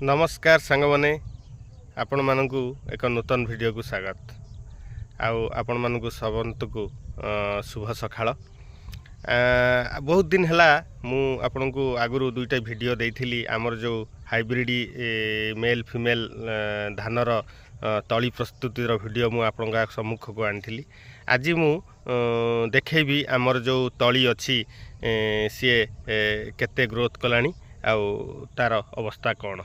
नमस्कार सांग मैंने आपण मानू एक नूतन वीडियो को स्वागत आपण मानू सबंत को शुभ सकाळ। बहुत दिन है मु आपण को आगु दुईटा वीडियो देइथिली आमर जो हाइब्रिड मेल फीमेल धानर तली प्रस्तुतिर वीडियो मु आपण सम्मुख को आनी। आज मु देखेबी आमर जो तली अच्छी सी केते ग्रोथ कलानी आउ तार अवस्था कौन।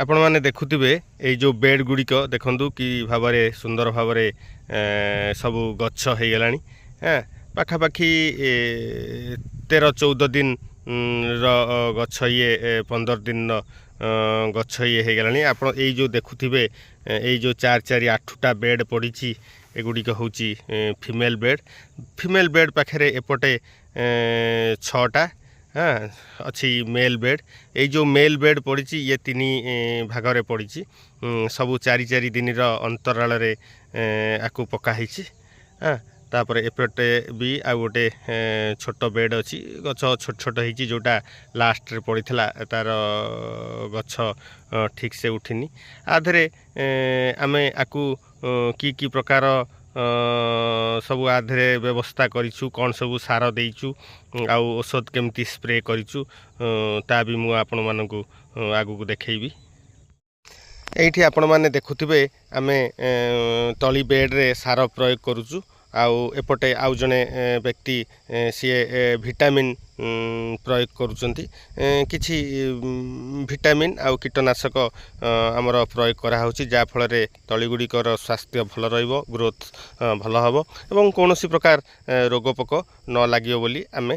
आपण माने देखुथिबे ए जो बेड गुड़िक देखंतु कि भाबरे सुंदर भाबरे सबु गच्छ हे गलानी। पाखापाखी 13-14 दिन गच्छ ये 15 दिन गच्छ ये हे गलानी। आपण ए जो देखुथिबे ए जो 4-8टा बेड पड़ीची एगुड़िक होची फीमेल बेड पाखरे एपटे 6टा अच्छी मेल बेड। ये जो मेल बेड पड़ी ये 3 भागरे पड़ी सबू 4 दिन अंतराल आकु पकाही। तापर एपटे भी आ गोटे छोट बेड अच्छी गछ छोट छोट होती जोटा लास्ट रे पड़ी तार गछ ठीक से उठिनी। आधे आमे आकु की प्रकार सबू आधे व्यवस्था करिछु, कौन सबू सार देइछु आउ औषध केमती स्प्रे करिछु ता भी मु आपण मानकु आगु को देखैबी। एठी आपण माने देखुथिबे आमे तली बेड रे सार प्रयोग करूछु। आउ एपटे आउ जने व्यक्ति सी विटामिन प्रयोग करुचंती। किछि विटामिन आउ कीटनाशक आमर प्रयोग करा होछि जा फल रे तलिगुड़िकर स्वास्थ्य भल रहिबो, ग्रोथ भल हबो एवं कोनोसी प्रकार रोगपोक न लागियो बोली आमे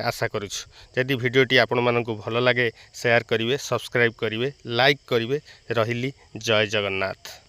आशा करूछु। यदि वीडियोटी आपण मानकु भल लागे शेयर करिवे, सब्सक्राइब करिवे, लाइक करिवे। रहिली जय जगन्नाथ।